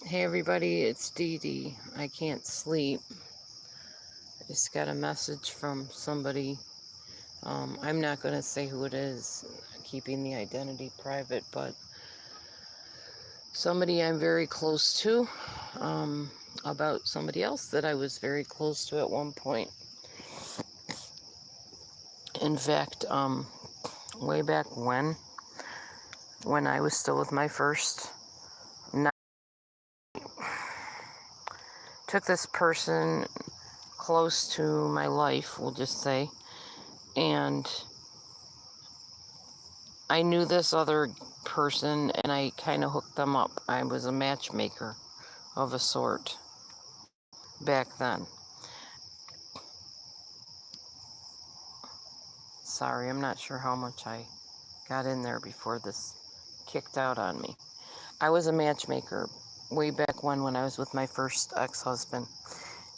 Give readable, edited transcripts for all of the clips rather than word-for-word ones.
Hey everybody, it's Dee Dee. I can't sleep. I just got a message from somebody. I'm not going to say who it is, keeping the identity private, but somebody I'm very close to, about somebody else that I was very close to at one point. In fact, way back when I was still with my first, took this person close to my life, we'll just say, and I knew this other person and I kind of hooked them up. I was a matchmaker of a sort back then. Sorry, I'm not sure how much I got in there before this kicked out on me. I was a matchmaker way back when I was with my first ex-husband.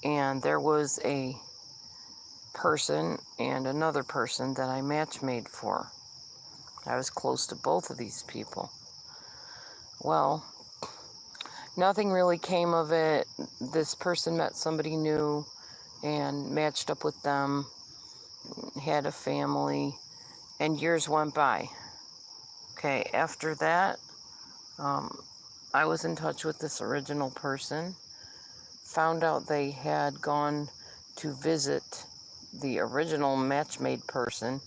And there was a person and another person that I match made for. I was close to both of these people. Well, nothing really came of it. This person met somebody new and matched up with them, had a family, and years went by. Okay, after that, I was in touch with this original person, found out they had gone to visit the original match-made person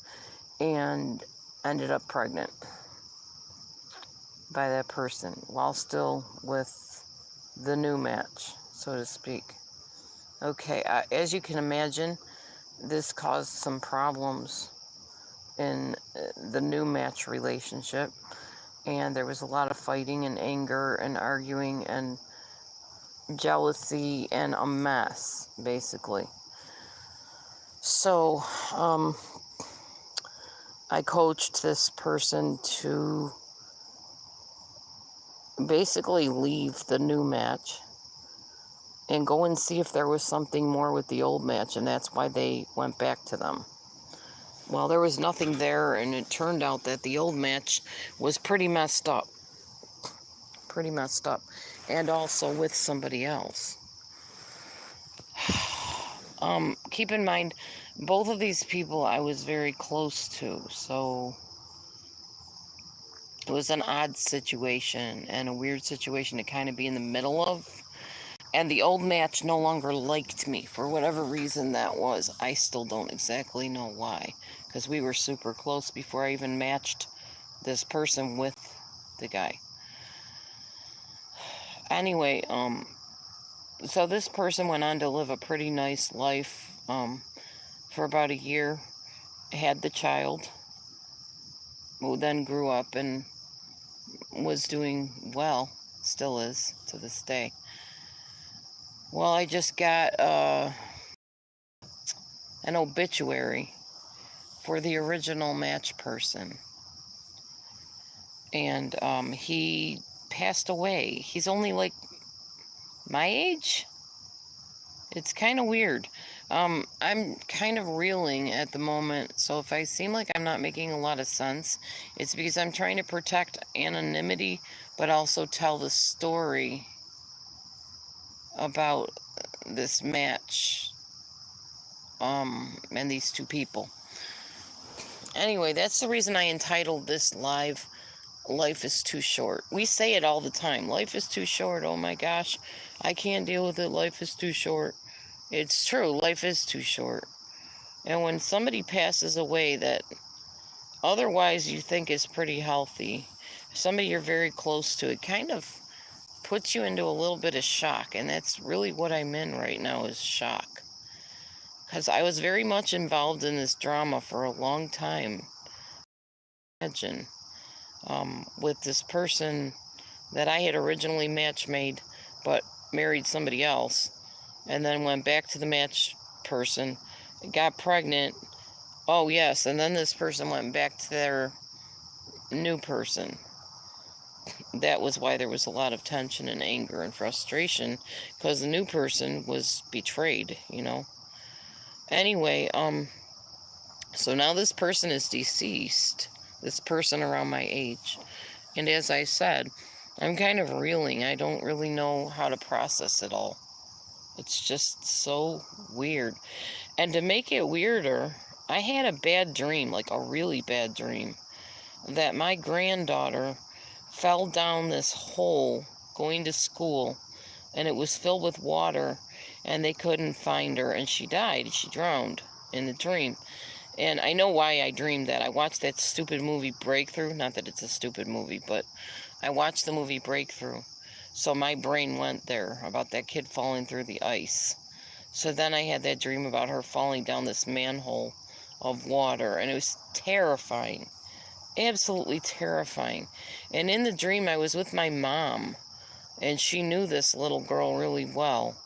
and ended up pregnant by that person while still with the new match, so to speak. Okay, as you can imagine, this caused some problems in the new match relationship, and there was a lot of fighting and anger and arguing and jealousy and a mess, basically. So, I coached this person to basically leave the new match and go and see if there was something more with the old match, and that's why they went back to them. Well, there was nothing there, and it turned out that the old match was pretty messed up, and also with somebody else. Keep in mind, both of these people I was very close to, so it was an odd situation and a weird situation to kind of be in the middle of. And the old match no longer liked me for whatever reason that was. I still don't exactly know why, because we were super close before I even matched this person with the guy. Anyway, so this person went on to live a pretty nice life for about a year, had the child, who then grew up and was doing well, still is to this day. Well, I just got an obituary for the original match person, and he passed away. He's only like my age. It's kind of weird. I'm kind of reeling at the moment, so if I seem like I'm not making a lot of sense, it's because I'm trying to protect anonymity, but also tell the story about this match, and these two people. Anyway, that's the reason I entitled this live, Life is Too Short. We say it all the time. Life is too short. Oh my gosh, I can't deal with it. Life is too short. It's true. Life is too short. And when somebody passes away that otherwise you think is pretty healthy, somebody you're very close to, it kind of puts you into a little bit of shock. And that's really what I'm in right now, is shock. Because I was very much involved in this drama for a long time. Imagine, with this person that I had originally match made, but married somebody else, and then went back to the match person, got pregnant. Oh yes, and then this person went back to their new person. That was why there was a lot of tension and anger and frustration, because the new person was betrayed, you know. Anyway, so now this person is deceased, this person around my age. And as I said, I'm kind of reeling. I don't really know how to process it all. It's just so weird. And to make it weirder, I had a bad dream, like a really bad dream, that my granddaughter fell down this hole going to school, and it was filled with water, and they couldn't find her, and she died. She drowned in the dream. And I know why I dreamed that. I watched that stupid movie Breakthrough. Not that it's a stupid movie, but I watched the movie Breakthrough. So my brain went there about that kid falling through the ice. So then I had that dream about her falling down this manhole of water, and it was terrifying. Absolutely terrifying. And in the dream, I was with my mom, and she knew this little girl really well.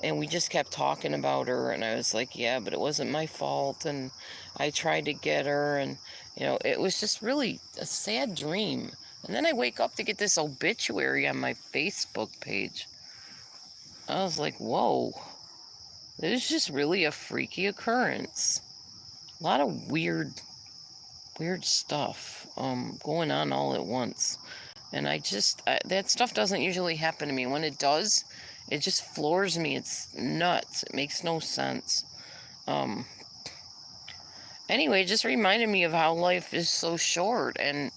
And we just kept talking about her, and I was like, yeah, but it wasn't my fault, and I tried to get her, and, it was just really a sad dream. And then I wake up to get this obituary on my Facebook page. I was like, whoa, this is just really a freaky occurrence. A lot of weird stuff going on all at once. And that stuff doesn't usually happen to me. When it does, it just floors me. It's nuts. It makes no sense. Anyway, it just reminded me of how life is so short and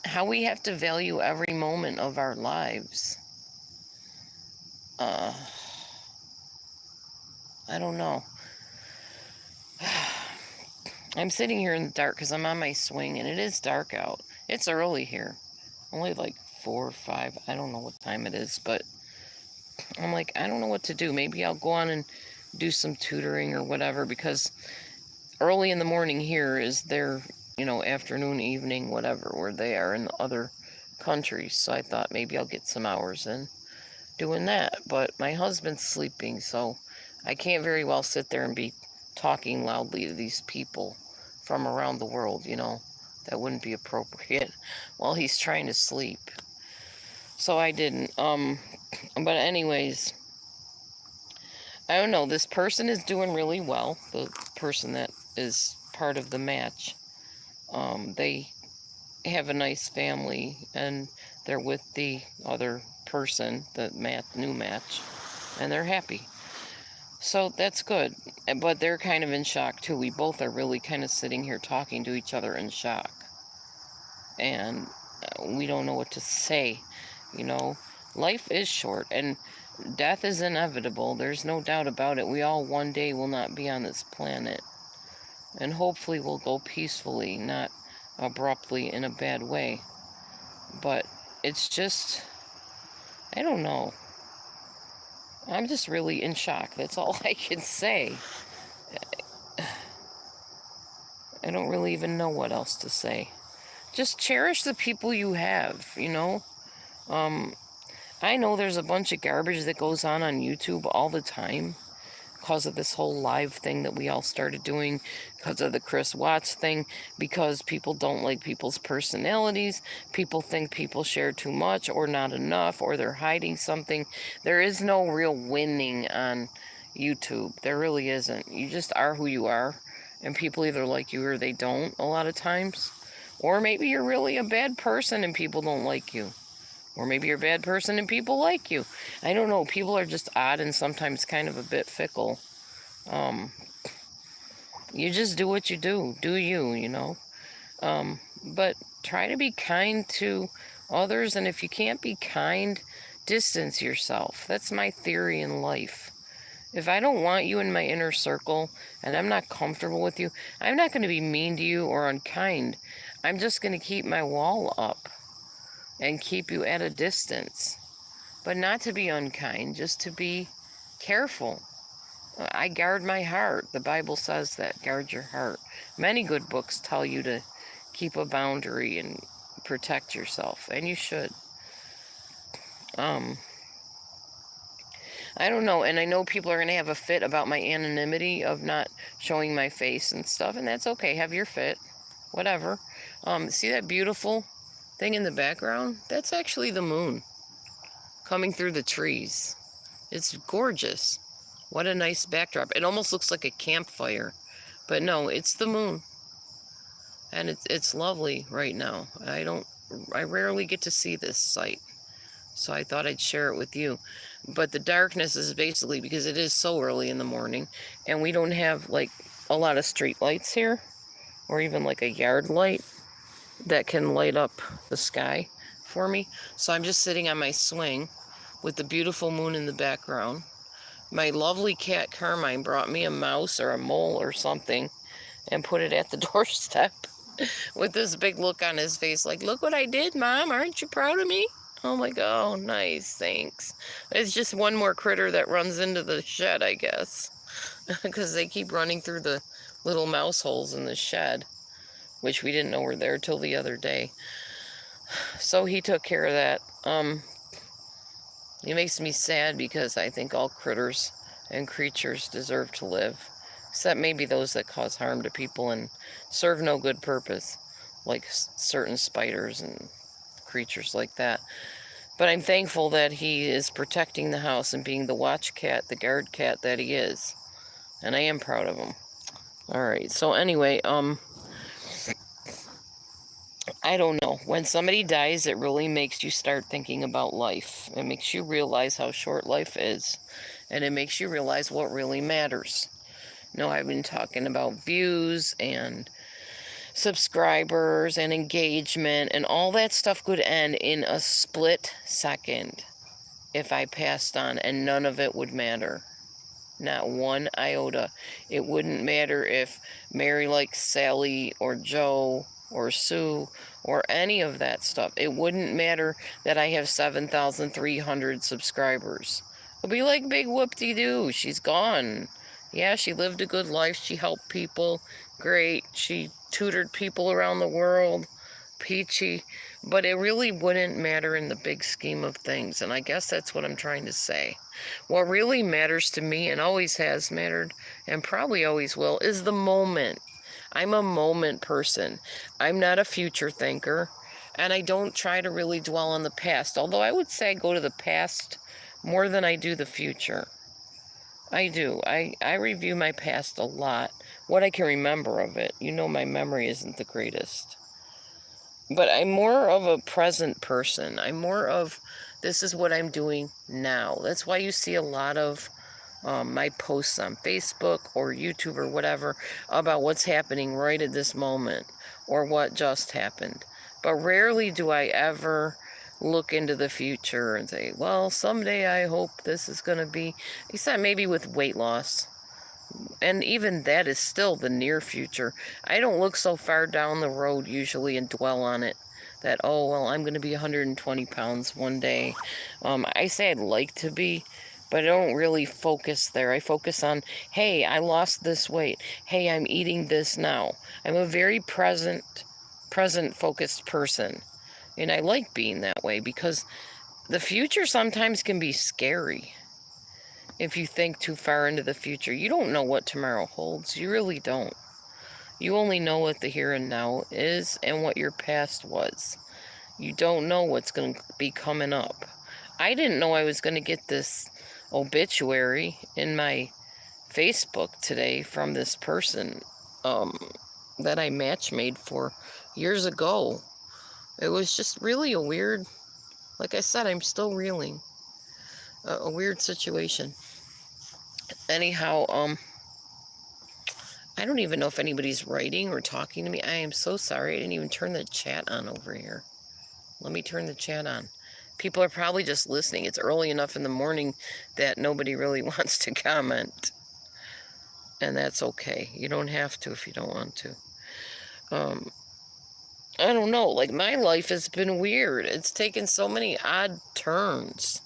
how we have to value every moment of our lives. I don't know. I'm sitting here in the dark because I'm on my swing, and it is dark out. It's early here. Only like 4 or 5. I don't know what time it is, but I'm like, I don't know what to do. Maybe I'll go on and do some tutoring or whatever, because early in the morning here is their, afternoon, evening, whatever, where they are in the other countries. So I thought maybe I'll get some hours in doing that. But my husband's sleeping, so I can't very well sit there and be talking loudly to these people from around the world, That wouldn't be appropriate while he's trying to sleep. So I didn't. But anyways, I don't know. This person is doing really well. The person that is part of the match. They have a nice family, and they're with the other person, the new match, and they're happy. So that's good. But they're kind of in shock too. We both are really kind of sitting here talking to each other in shock. And we don't know what to say. Life is short, and death is inevitable. There's no doubt about it. We all one day will not be on this planet. And hopefully we'll go peacefully, not abruptly in a bad way. But it's just, I don't know. I'm just really in shock. That's all I can say. I don't really even know what else to say. Just cherish the people you have, I know there's a bunch of garbage that goes on YouTube all the time because of this whole live thing that we all started doing, because of the Chris Watts thing, because people don't like people's personalities, people think people share too much or not enough, or they're hiding something. There is no real winning on YouTube. There really isn't. You just are who you are, and people either like you or they don't a lot of times. Or maybe you're really a bad person and people don't like you. Or maybe you're a bad person and people like you. I don't know. People are just odd and sometimes kind of a bit fickle. You just do what you do. Do you, But try to be kind to others. And if you can't be kind, distance yourself. That's my theory in life. If I don't want you in my inner circle and I'm not comfortable with you, I'm not going to be mean to you or unkind. I'm just going to keep my wall up and keep you at a distance. But not to be unkind, just to be careful. I guard my heart. The Bible says that, guard your heart. Many good books tell you to keep a boundary and protect yourself, and you should. I don't know, and I know people are going to have a fit about my anonymity of not showing my face and stuff, and that's okay. Have your fit. Whatever. See that beautiful thing in the background? That's actually the moon coming through the trees. It's gorgeous. What a nice backdrop. It almost looks like a campfire. But no, it's the moon. And it's lovely right now. I don't I rarely get to see this site. So I thought I'd share it with you. But the darkness is basically because it is so early in the morning, and we don't have like a lot of street lights here, or even like a yard light that can light up the sky for me. So I'm just sitting on my swing with the beautiful moon in the background. My lovely cat Carmine brought me a mouse or a mole or something and put it at the doorstep with this big look on his face like, look what I did, Mom, aren't you proud of me? I'm like, oh, nice, thanks. It's just one more critter that runs into the shed, I guess, because they keep running through the little mouse holes in the shed, which we didn't know were there till the other day. So he took care of that. It makes me sad because I think all critters and creatures deserve to live, except maybe those that cause harm to people and serve no good purpose, like certain spiders and creatures like that. But I'm thankful that he is protecting the house and being the watch cat, the guard cat that he is. And I am proud of him. Alright, so anyway, I don't know. When somebody dies, it really makes you start thinking about life. It makes you realize how short life is. And it makes you realize what really matters. You know, I've been talking about views and subscribers and engagement, and all that stuff could end in a split second if I passed on, and none of it would matter. Not one iota. It wouldn't matter if Mary likes Sally or Joe or Sue or any of that stuff. It wouldn't matter that I have 7,300 subscribers. It'll be like big whoop-de-doo. She's gone. Yeah, she lived a good life. She helped people. Great. She tutored people around the world. Peachy. But it really wouldn't matter in the big scheme of things. And I guess that's what I'm trying to say. What really matters to me, and always has mattered, and probably always will, is the moment. I'm a moment person. I'm not a future thinker. And I don't try to really dwell on the past. Although I would say I go to the past more than I do the future. I do. I review my past a lot. What I can remember of it. You know, my memory isn't the greatest. But I'm more of a present person. I'm more of, this is what I'm doing now. That's why you see a lot of my posts on Facebook or YouTube or whatever about what's happening right at this moment or what just happened. But rarely do I ever look into the future and say, well, someday I hope this is going to be, except maybe with weight loss. And even that is still the near future. I don't look so far down the road usually and dwell on it. That, oh, well, I'm going to be 120 pounds one day. I say I'd like to be, but I don't really focus there. I focus on, hey, I lost this weight. Hey, I'm eating this now. I'm a very present-focused person. And I like being that way because the future sometimes can be scary. If you think too far into the future, you don't know what tomorrow holds. You really don't. You only know what the here and now is and what your past was. You don't know what's going to be coming up. I didn't know I was going to get this obituary in my Facebook today from this person that I match made for years ago. It was just really a weird, like I said, I'm still reeling. A weird situation. Anyhow, I don't even know if anybody's writing or talking to me. I am so sorry. I didn't even turn the chat on over here. Let me turn the chat on. People are probably just listening. It's early enough in the morning that nobody really wants to comment. And that's okay. You don't have to if you don't want to. I don't know. Like, my life has been weird. It's taken so many odd turns.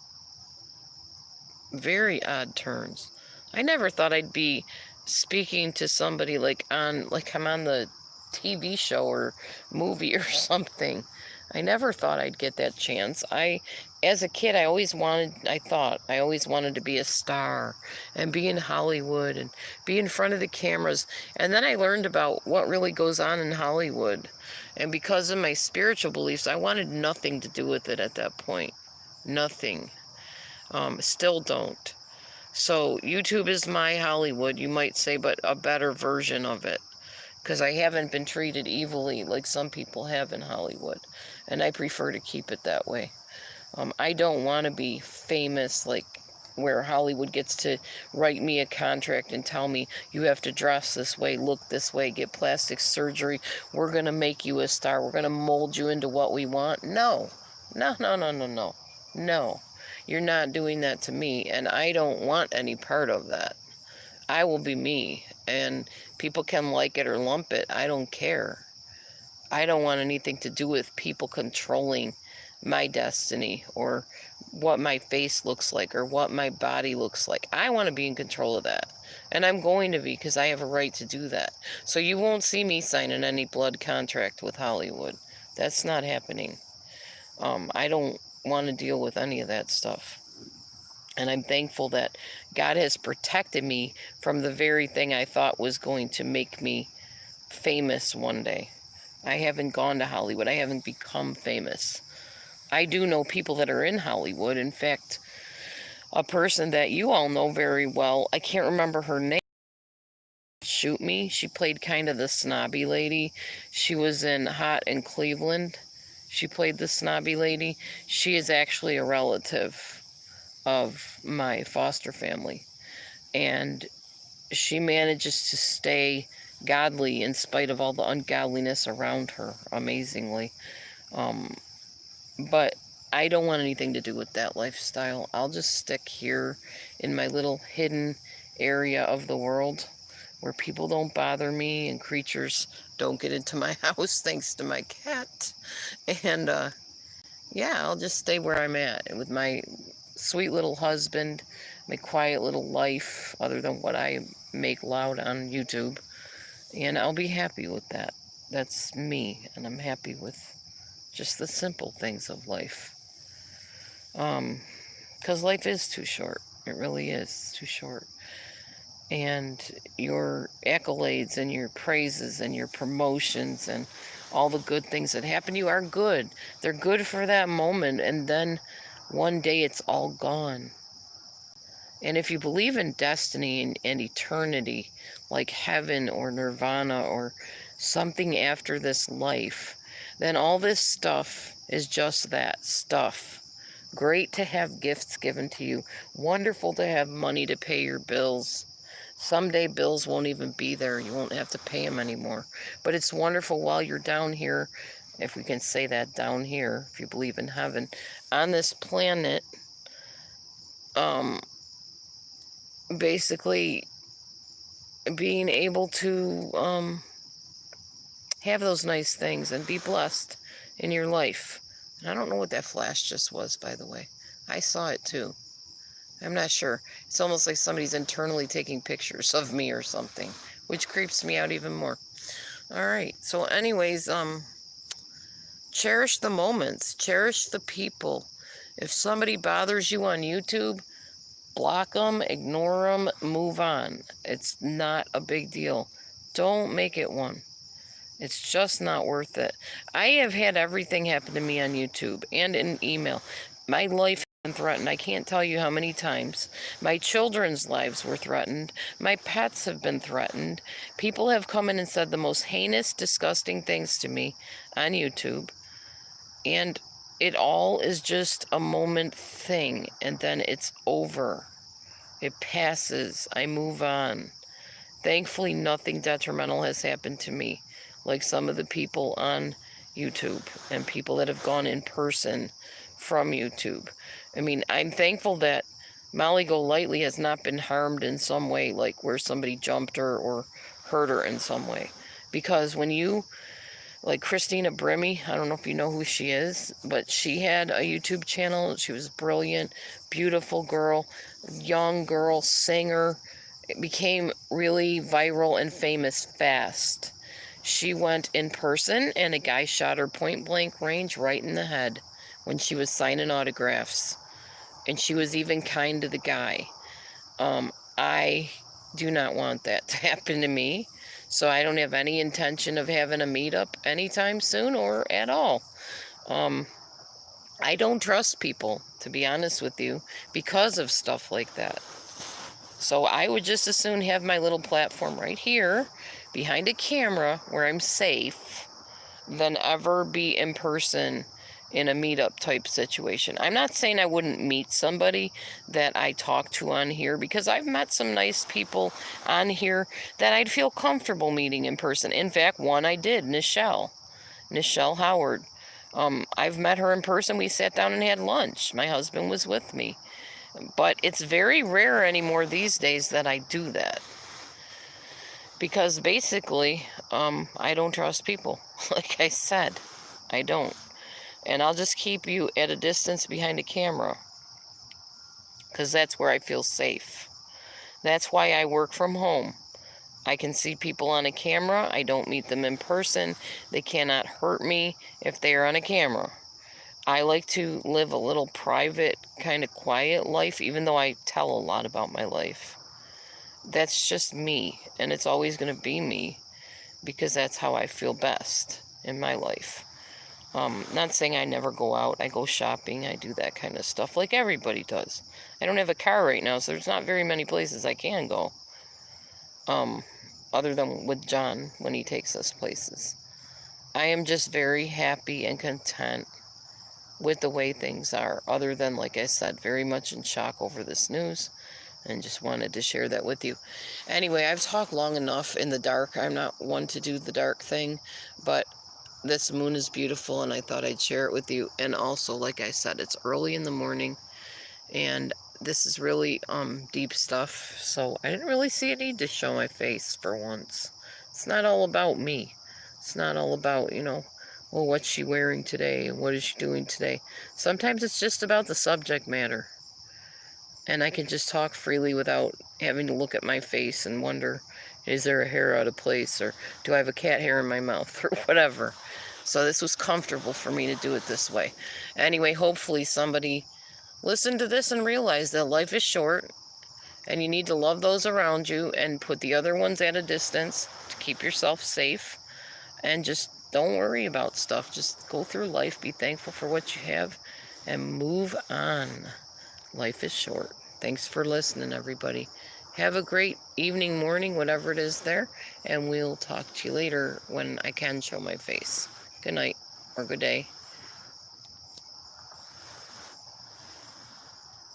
Very odd turns. I never thought I'd be speaking to somebody like I'm on the TV show or movie or something. I never thought I'd get that chance. As a kid, I always wanted to be a star and be in Hollywood and be in front of the cameras. And then I learned about what really goes on in Hollywood. And because of my spiritual beliefs, I wanted nothing to do with it at that point. Nothing. Still don't. So YouTube is my Hollywood, you might say, but a better version of it. because I haven't been treated evilly like some people have in Hollywood, and I prefer to keep it that way. I don't want to be famous like where Hollywood gets to write me a contract and tell me you have to dress this way, look this way, get plastic surgery. We're going to make you a star. We're going to mold you into what we want. No. No, no, no, no, no. No. You're not doing that to me, and I don't want any part of that. I will be me, and people can like it or lump it. I don't care. I don't want anything to do with people controlling my destiny or what my face looks like or what my body looks like. I want to be in control of that. And I'm going to be, because I have a right to do that. So you won't see me signing any blood contract with Hollywood. That's not happening. I don't want to deal with any of that stuff. And I'm thankful that God has protected me from the very thing I thought was going to make me famous one day. I haven't gone to Hollywood. I haven't become famous. I do know people that are in Hollywood. In fact, a person that you all know very well, I can't remember her name. Shoot me. She played kind of the snobby lady. She was in Hot in Cleveland. She played the snobby lady. She is actually a relative of my foster family. And she manages to stay godly in spite of all the ungodliness around her, amazingly. But I don't want anything to do with that lifestyle. I'll just stick here in my little hidden area of the world where people don't bother me and creatures don't get into my house thanks to my cat. And yeah, I'll just stay where I'm at with my sweet little husband, my quiet little life, other than what I make loud on YouTube. And I'll be happy with that. That's me, and I'm happy with just the simple things of life. Because life is too short. It really is too short. And your accolades and your praises and your promotions and all the good things that happen to you are good. They're good for that moment, and then one day it's all gone. And if you believe in destiny and eternity, like heaven or nirvana or something after this life, then all this stuff is just that, stuff. Great to have gifts given to you. Wonderful to have money to pay your bills. Someday bills won't even be there. You won't have to pay them anymore. But it's wonderful while you're down here, if we can say that, down here, if you believe in heaven, on this planet, basically being able to have those nice things and be blessed in your life. And I don't know what that flash just was, by the way. I saw it too. I'm not sure. It's almost like somebody's internally taking pictures of me or something, which creeps me out even more. All right. So anyways, cherish the moments. Cherish the people. If somebody bothers you on YouTube, block them, ignore them, move on. It's not a big deal. Don't make it one. It's just not worth it. I have had everything happen to me on YouTube and in email. My life has been threatened. I can't tell you how many times. My children's lives were threatened. My pets have been threatened. People have come in and said the most heinous, disgusting things to me on YouTube. And it all is just a moment thing, and then it's over. It passes. I move on. Thankfully, nothing detrimental has happened to me, like some of the people on YouTube and people that have gone in person from YouTube. I mean, I'm thankful that Molly Golightly has not been harmed in some way, like where somebody jumped her or hurt her in some way. Because when you, like Christina Brimmy, I don't know if you know who she is, but she had a YouTube channel. She was brilliant, beautiful girl, young girl, singer. It became really viral and famous fast. She went in person, and a guy shot her point blank range right in the head when she was signing autographs. And she was even kind to the guy. I do not want that to happen to me. So I don't have any intention of having a meetup anytime soon or at all. I don't trust people, to be honest with you, because of stuff like that. So I would just as soon have my little platform right here, behind a camera where I'm safe than ever be in person in a meetup type situation. I'm not saying I wouldn't meet somebody that I talk to on here, because I've met some nice people on here that I'd feel comfortable meeting in person. In fact, one I did, Nichelle Howard. I've met her in person. We sat down and had lunch. My husband was with me. But it's very rare anymore these days that I do that. Because basically, I don't trust people. Like I said, I don't. And I'll just keep you at a distance behind a camera, because that's where I feel safe. That's why I work from home. I can see people on a camera. I don't meet them in person. They cannot hurt me if they are on a camera. I like to live a little private, kind of quiet life, even though I tell a lot about my life. That's just me, and it's always going to be me, because that's how I feel best in my life. Not saying I never go out. I go shopping. I do that kind of stuff like everybody does. I don't have a car right now, so there's not very many places I can go. Other than with John when he takes us places. I am just very happy and content with the way things are. Other than, like I said, very much in shock over this news. And just wanted to share that with you. Anyway, I've talked long enough in the dark. I'm not one to do the dark thing, but this moon is beautiful, and I thought I'd share it with you. And also, like I said, it's early in the morning, and this is really deep stuff, so I didn't really see a need to show my face for once. It's not all about me. It's not all about, well, what's she wearing today? What is she doing today? Sometimes it's just about the subject matter. And I can just talk freely without having to look at my face and wonder, is there a hair out of place, or do I have a cat hair in my mouth, or whatever. So this was comfortable for me to do it this way. Anyway, hopefully somebody listened to this and realized that life is short, and you need to love those around you and put the other ones at a distance to keep yourself safe. And just don't worry about stuff. Just go through life, be thankful for what you have, and move on. Life is short. Thanks for listening, everybody. Have a great evening, morning, whatever it is there, and we'll talk to you later when I can show my face. Good night, or good day.